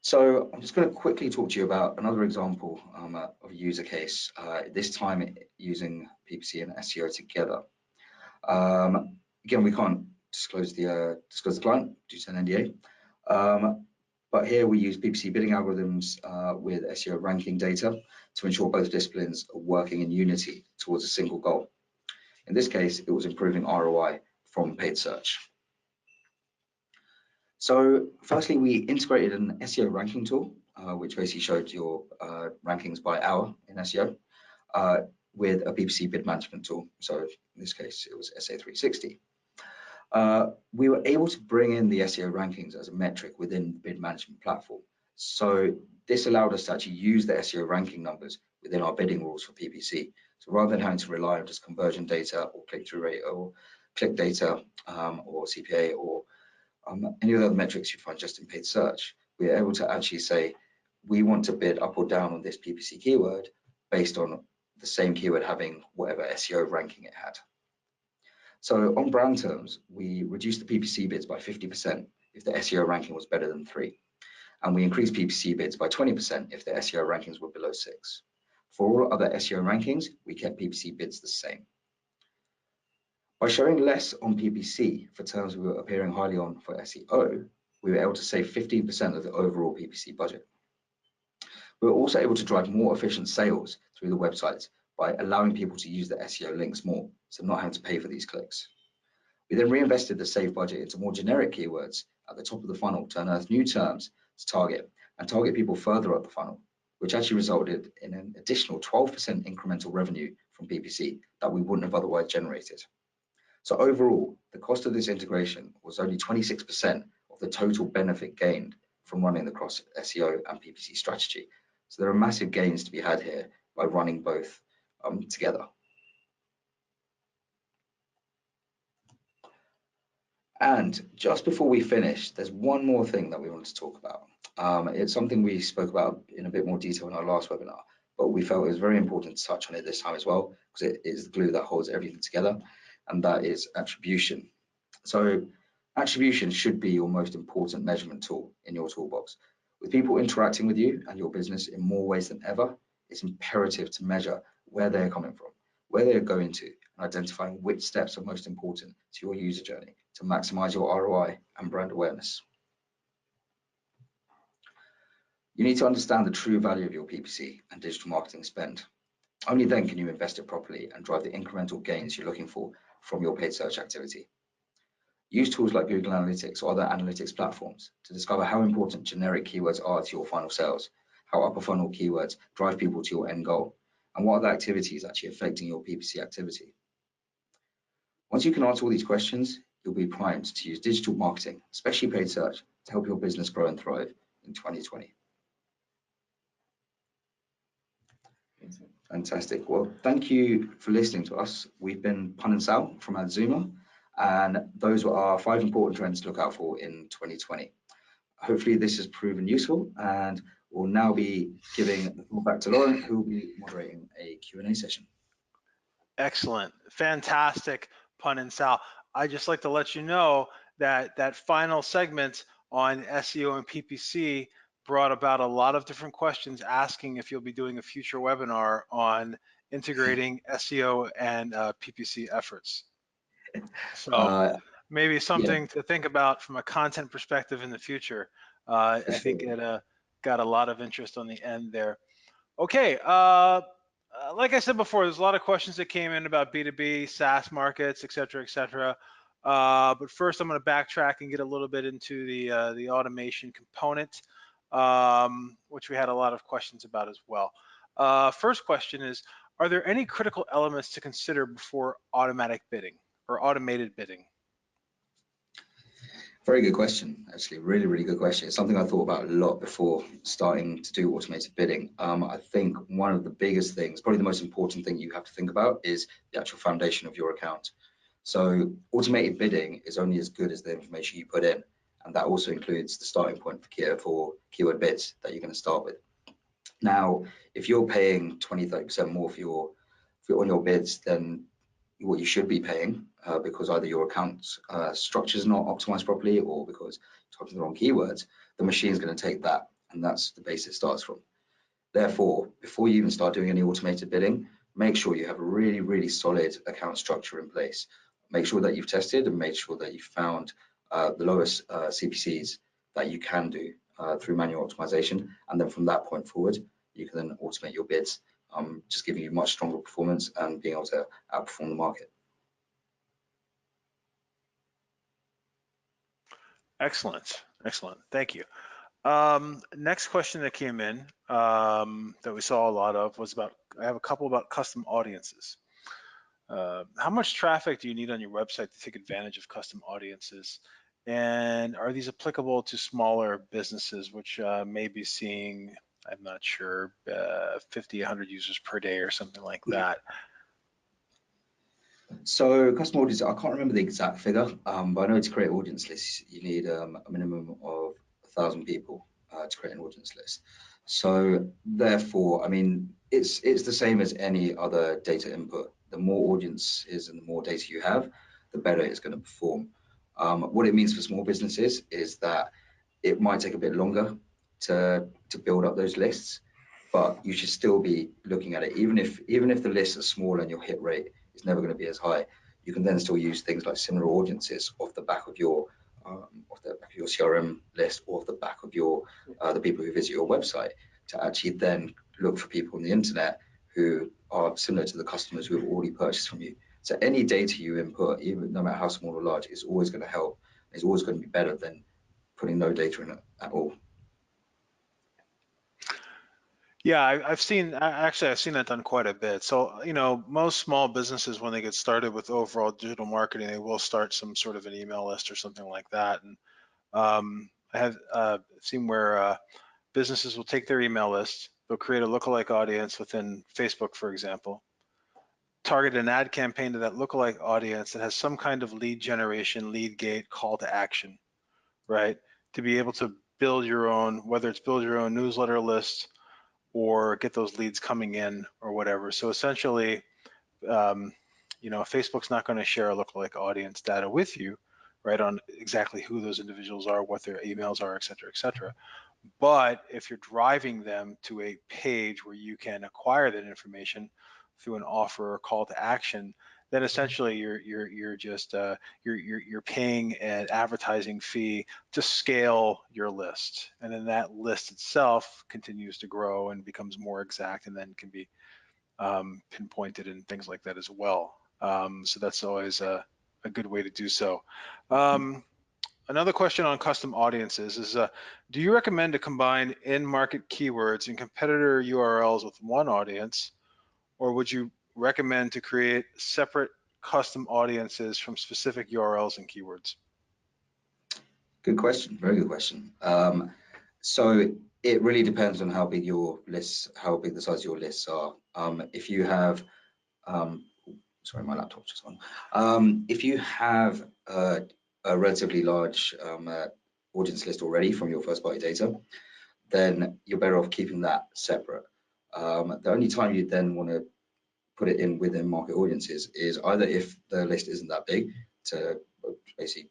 So I'm just going to quickly talk to you about another example of a user case, this time using PPC and SEO together. Again, we can't disclose the client due to an NDA. But here we use PPC bidding algorithms with SEO ranking data to ensure both disciplines are working in unity towards a single goal. In this case, it was improving ROI from paid search. So firstly, we integrated an SEO ranking tool, which basically showed your rankings by hour in SEO with a PPC bid management tool. So in this case, it was SA360. We were able to bring in the SEO rankings as a metric within the bid management platform. So this allowed us to actually use the SEO ranking numbers within our bidding rules for PPC. So rather than having to rely on just conversion data or click-through rate or click data or CPA or any other metrics you'd find just in paid search, we are able to actually say, we want to bid up or down on this PPC keyword based on the same keyword having whatever SEO ranking it had. So on brand terms, we reduced the PPC bids by 50% if the SEO ranking was better than 3. And we increased PPC bids by 20% if the SEO rankings were below 6. For all other SEO rankings, we kept PPC bids the same. By showing less on PPC for terms we were appearing highly on for SEO, we were able to save 15% of the overall PPC budget. We were also able to drive more efficient sales through the websites by allowing people to use the SEO links more, so not having to pay for these clicks. We then reinvested the saved budget into more generic keywords at the top of the funnel to unearth new terms to target and target people further up the funnel, which actually resulted in an additional 12% incremental revenue from PPC that we wouldn't have otherwise generated. So overall, the cost of this integration was only 26% of the total benefit gained from running the cross SEO and PPC strategy. So there are massive gains to be had here by running both together. And just before we finish, there's one more thing that we want to talk about. It's something we spoke about in a bit more detail in our last webinar, but we felt it was very important to touch on it this time as well, because it is the glue that holds everything together, and that is attribution. So attribution should be your most important measurement tool in your toolbox. With people interacting with you and your business in more ways than ever, it's imperative to measure where they're coming from, where they're going to, and identifying which steps are most important to your user journey to maximize your ROI and brand awareness. You need to understand the true value of your PPC and digital marketing spend. Only then can you invest it properly and drive the incremental gains you're looking for from your paid search activity. Use tools like Google Analytics or other analytics platforms to discover how important generic keywords are to your final sales, how upper funnel keywords drive people to your end goal, and what other activities are actually affecting your PPC activity. Once you can answer all these questions, you'll be primed to use digital marketing, especially paid search, to help your business grow and thrive in 2020. Fantastic. Well, thank you for listening to us. We've been Pun and Sal from Adzuma, and those were our 5 important trends to look out for in 2020. Hopefully this has proven useful, and we'll now be giving the floor back to Lauren, who will be moderating a Q&A session. Excellent. Fantastic, Pun and Sal. I'd just like to let you know that that final segment on SEO and PPC brought about a lot of different questions asking if you'll be doing a future webinar on integrating SEO and PPC efforts. So maybe something to think about from a content perspective in the future. I think it got a lot of interest on the end there. Okay, like I said before, there's a lot of questions that came in about B2B, SaaS markets, et cetera, et cetera. But first, I'm going to backtrack and get a little bit into the automation component, which we had a lot of questions about as well. First question is, are there any critical elements to consider before automatic bidding or automated bidding? Very good question, actually. Really, really good question. It's something I thought about a lot before starting to do automated bidding. I think one of the biggest things, probably the most important thing you have to think about, is the actual foundation of your account. So automated bidding is only as good as the information you put in, and that also includes the starting point for keyword bids that you're going to start with. Now, if you're paying 20-30% more on your bids than what you should be paying, because either your account structure is not optimized properly or because you're typing the wrong keywords, the machine is going to take that, and that's the base it starts from. Therefore, before you even start doing any automated bidding, make sure you have a really, really solid account structure in place. Make sure that you've tested and make sure that you've found the lowest CPCs that you can do through manual optimization, and then from that point forward, you can then automate your bids, just giving you much stronger performance and being able to outperform the market. Excellent, excellent. Thank you. Next question that came in that we saw a lot of was about, I have a couple about custom audiences. How much traffic do you need on your website to take advantage of custom audiences? And are these applicable to smaller businesses, which may be seeing, I'm not sure, 50, 100 users per day or something like that? So custom audience, I can't remember the exact figure, but I know to create audience lists, you need a minimum of 1,000 people to create an audience list. So therefore, I mean, it's the same as any other data input. The more audiences and the more data you have, the better it's going to perform. What it means for small businesses is that it might take a bit longer to build up those lists, but you should still be looking at it. Even if the lists are small and your hit rate is never going to be as high, you can then still use things like similar audiences off the back of your CRM list, or off the back of your the people who visit your website, to actually then look for people on the internet who are similar to the customers who have already purchased from you. So any data you input, even no matter how small or large, is always going to help. It's always going to be better than putting no data in it at all. Yeah, I've seen that done quite a bit. So, you know, most small businesses, when they get started with overall digital marketing, they will start some sort of an email list or something like that. And I have seen where businesses will take their email list, they'll create a lookalike audience within Facebook, for example, target an ad campaign to that lookalike audience that has some kind of lead generation, lead gate, call to action, right? To be able to build your own, whether it's build your own newsletter list or get those leads coming in or whatever. So essentially, you know, Facebook's not going to share a lookalike audience data with you, right, on exactly who those individuals are, what their emails are, et cetera, et cetera. But if you're driving them to a page where you can acquire that information through an offer or call to action, then essentially you're just you're paying an advertising fee to scale your list, and then that list itself continues to grow and becomes more exact, and then can be pinpointed and things like that as well. So that's always a good way to do so. Another question on custom audiences is, do you recommend to combine in-market keywords and competitor URLs with one audience, or would you recommend to create separate custom audiences from specific URLs and keywords? Good question, very good question. So it really depends on how big your lists, how big the size of your lists are. If you have, sorry, my laptop's just on. If you have a relatively large audience list already from your first party data, then you're better off keeping that separate. The only time you then want to put it in within market audiences is either if the list isn't that big, to basically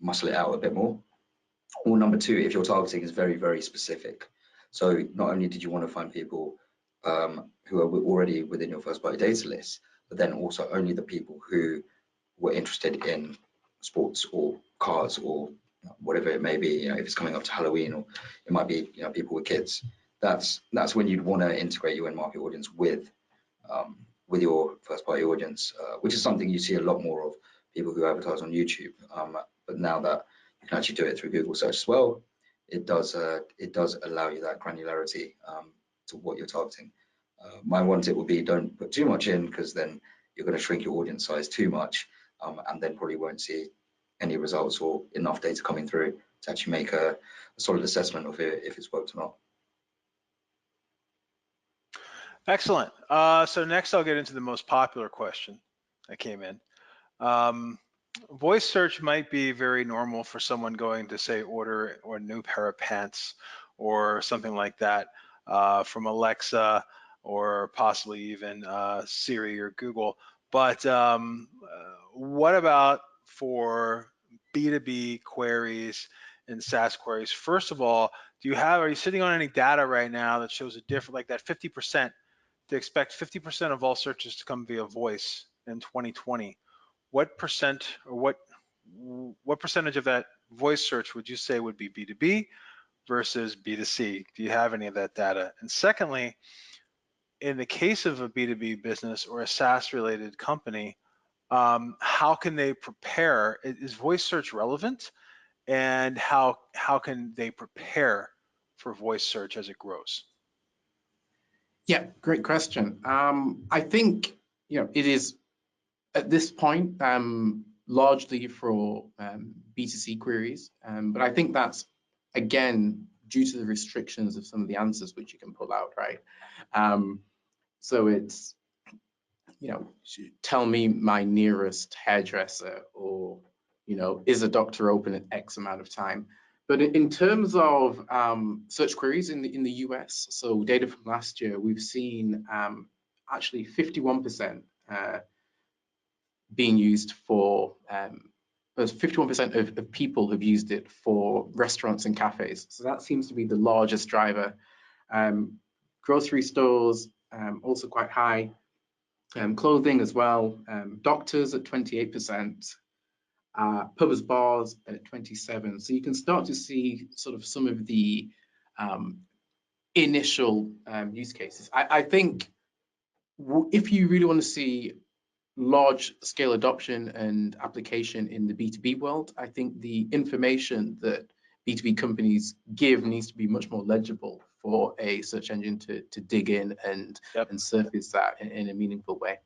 muscle it out a bit more, or number two, if your targeting is very, very specific. So not only did you want to find people who are already within your first party data list, but then also only the people who were interested in sports or cars or whatever it may be. You know, if it's coming up to Halloween, or it might be, you know, people with kids. That's when you'd want to integrate your in-market audience with your first party audience, which is something you see a lot more of people who advertise on YouTube. But now that you can actually do it through Google search as well, it does allow you that granularity to what you're targeting. My one tip would be, don't put too much in, because then you're going to shrink your audience size too much, and then probably won't see any results or enough data coming through to actually make a solid assessment of it, if it's worked or not. Excellent. So next I'll get into the most popular question that came in. Voice search might be very normal for someone going to, say, order a new pair of pants or something like that from Alexa, or possibly even Siri or Google. But what about for B2B queries and SaaS queries? First of all, are you sitting on any data right now that shows a different, like that 50%, to expect 50% of all searches to come via voice in 2020? What percent, or what percentage of that voice search would you say would be B2B versus B2C? Do you have any of that data? And secondly, in the case of a B2B business or a SaaS related company, how can they prepare? Is voice search relevant? And how can they prepare for voice search as it grows? Yeah, great question. I think, you know, it is at this point largely for B2C queries, but I think that's, again, due to the restrictions of some of the answers which you can pull out, right? So it's, you know, tell me my nearest hairdresser, or, you know, is a doctor open at X amount of time? But in terms of search queries in the US, so data from last year, we've seen actually 51% being used for, 51% of people have used it for restaurants and cafes. So that seems to be the largest driver. Grocery stores, also quite high. Clothing as well. Doctors at 28%. Pubs, bars at 27%. So you can start to see sort of some of the initial use cases. I think if you really want to see large scale adoption and application in the B2B world, I think the information that B2B companies give needs to be much more legible for a search engine to dig in and surface that in a meaningful way.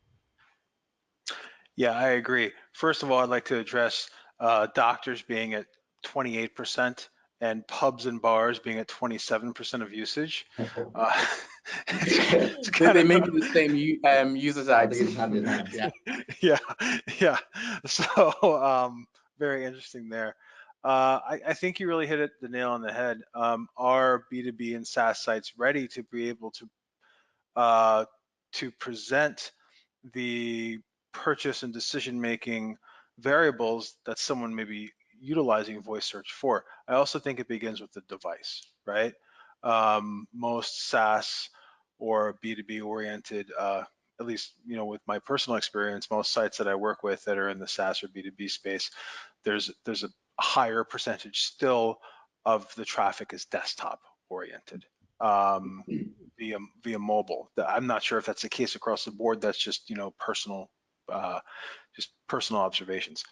Yeah, I agree. First of all, I'd like to address doctors being at 28% and pubs and bars being at 27% of usage. They may be the same users I think IDs. it's hand in hand. Yeah, yeah. So very interesting there. I think you really hit it the nail on the head. Are B2B and SaaS sites ready to be able to present the purchase and decision-making variables that someone may be utilizing voice search for? I also think it begins with the device, right? Most SaaS or B2B oriented, at least with my personal experience, most sites that I work with that are in the SaaS or B2B space, there's a higher percentage still of the traffic is desktop oriented. Via mobile. I'm not sure if that's the case across the board. That's just personal, just personal observations.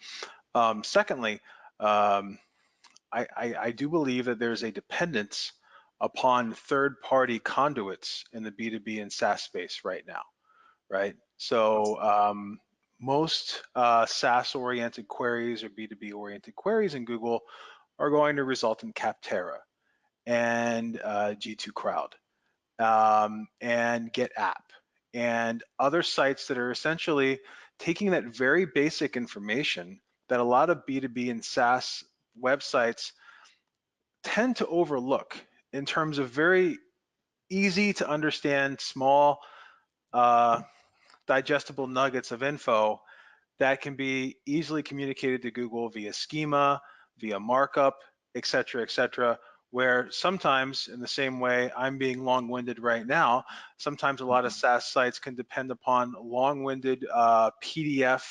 Secondly, I do believe that there's a dependence upon third-party conduits in the B2B and SaaS space right now, right? So most SaaS-oriented queries or B2B-oriented queries in Google are going to result in Capterra and G2 Crowd and Get App and other sites that are essentially taking that very basic information that a lot of B2B and SaaS websites tend to overlook in terms of very easy to understand, small, digestible nuggets of info that can be easily communicated to Google via schema, via markup, et cetera, where sometimes, in the same way I'm being long-winded right now, sometimes a lot of SaaS sites can depend upon long-winded PDF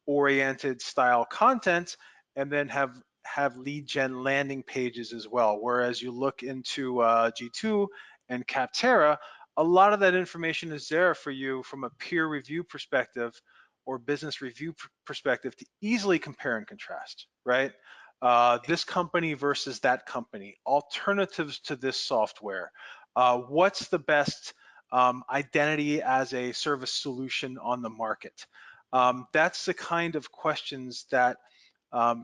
oriented style content and then have lead gen landing pages as well. Whereas you look into G2 and Capterra, a lot of that information is there for you from a peer review perspective or business review perspective to easily compare and contrast, right? This company versus that company, alternatives to this software. What's the best identity as a service solution on the market? That's the kind of questions that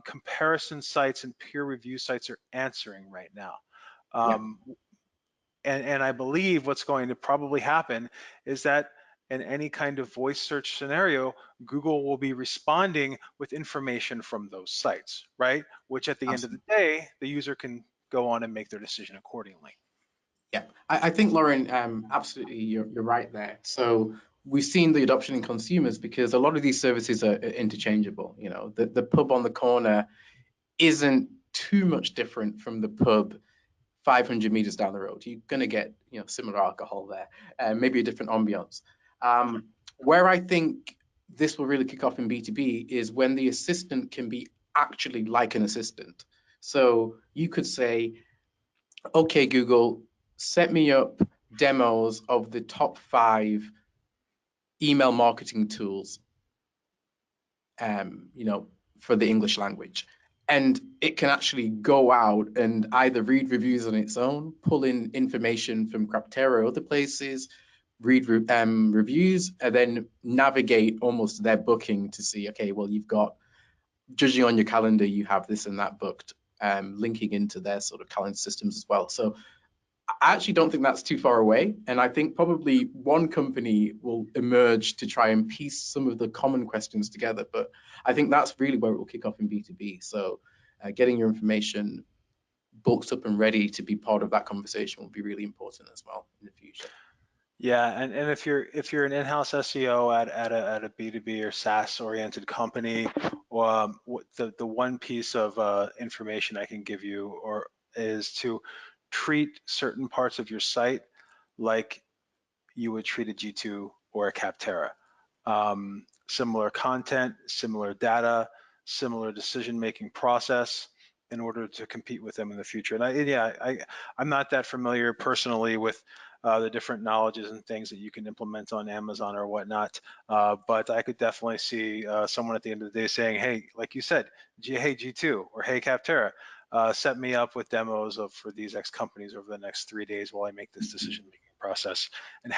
comparison sites and peer review sites are answering right now. And I believe what's going to probably happen is that in any kind of voice search scenario, Google will be responding with information from those sites, right? Which at the end of the day, the user can go on and make their decision accordingly. Yeah, I think, Lauren, absolutely, you're right there. So we've seen the adoption in consumers because a lot of these services are interchangeable. The pub on the corner isn't too much different from the pub 500 meters down the road. You're going to get similar alcohol there, maybe a different ambiance. Where I think this will really kick off in B2B is when the assistant can be actually like an assistant. So you could say, okay, Google, set me up demos of the top 5 email marketing tools, for the English language. And it can actually go out and either read reviews on its own, pull in information from Capterra or other places, read reviews, and then navigate almost their booking to see, okay, well, you've got, judging on your calendar, you have this and that booked, linking into their sort of calendar systems as well. So I actually don't think that's too far away. And I think probably one company will emerge to try and piece some of the common questions together. But I think that's really where it will kick off in B2B. So getting your information bulked up and ready to be part of that conversation will be really important as well in the future. Yeah, and if you're an in-house SEO at a B2B or SaaS oriented company, the one piece of information I can give you is to treat certain parts of your site like you would treat a G2 or a Capterra. Similar content, similar data, similar decision-making process in order to compete with them in the future. And I'm not that familiar personally with the different knowledges and things that you can implement on Amazon or whatnot, but I could definitely see someone at the end of the day saying, hey, like you said, hey G2 or hey Capterra, set me up with demos for these X companies over the next 3 days while I make this decision-making process. And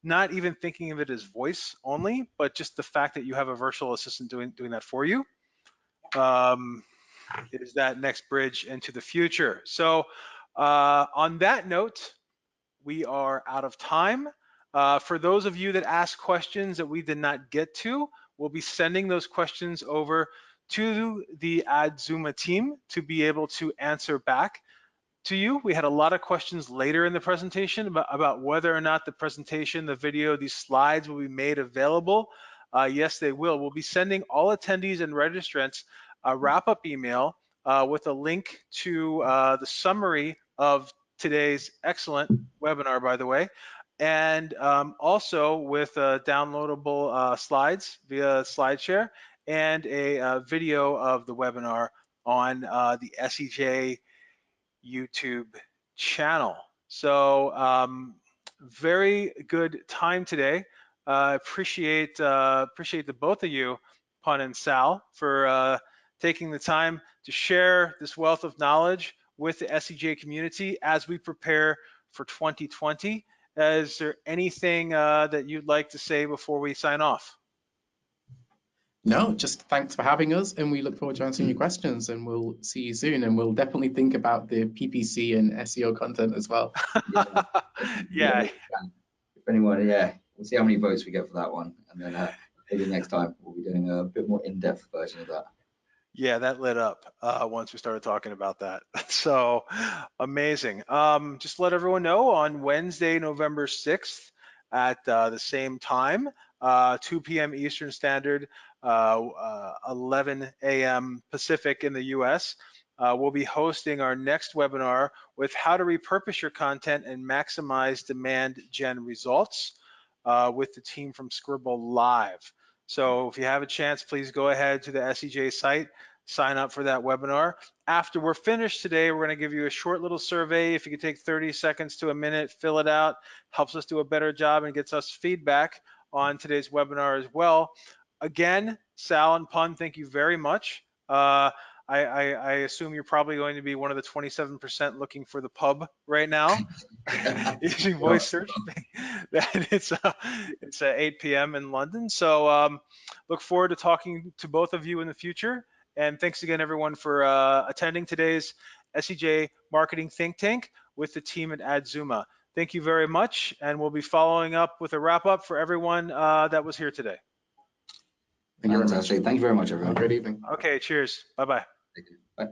not even thinking of it as voice only, but just the fact that you have a virtual assistant doing that for you, is that next bridge into the future. So on that note, we are out of time. For those of you that asked questions that we did not get to, we'll be sending those questions over to the AdZuma team to be able to answer back to you. We had a lot of questions later in the presentation about whether or not the presentation, the video, these slides will be made available. Yes, they will. We'll be sending all attendees and registrants a wrap-up email with a link to the summary of today's excellent webinar, by the way, and also with downloadable slides via SlideShare and a video of the webinar on the SEJ YouTube channel. So very good time today. Appreciate the both of you, Pun and Sal, for taking the time to share this wealth of knowledge with the SEJ community as we prepare for 2020. Is there anything that you'd like to say before we sign off? No, just thanks for having us, and we look forward to answering your questions, and we'll see you soon, and we'll definitely think about the PPC and SEO content as well. Yeah. If anyone, we'll see how many votes we get for that one, and then maybe next time we'll be doing a bit more in-depth version of that. Yeah, that lit up once we started talking about that. So amazing. Just let everyone know on Wednesday, November 6th at the same time, 2 p.m. Eastern Standard, 11 a.m. Pacific in the US. We'll be hosting our next webinar with how to repurpose your content and maximize demand gen results with the team from Scribble Live. So if you have a chance, please go ahead to the SEJ site, sign up for that webinar. After we're finished today, we're going to give you a short little survey. If you could take 30 seconds to a minute, fill it out, helps us do a better job and gets us feedback on today's webinar as well. Again, Sal and Pun, thank you very much. I assume you're probably going to be one of the 27% looking for the pub right now using voice search. It's 8 p.m. in London. So look forward to talking to both of you in the future. And thanks again, everyone, for attending today's SEJ Marketing Think Tank with the team at AdZuma. Thank you very much. And we'll be following up with a wrap up for everyone that was here today. Fantastic. Thank you very much, everyone. Good evening. Okay, cheers. Bye-bye. Thank you. Bye.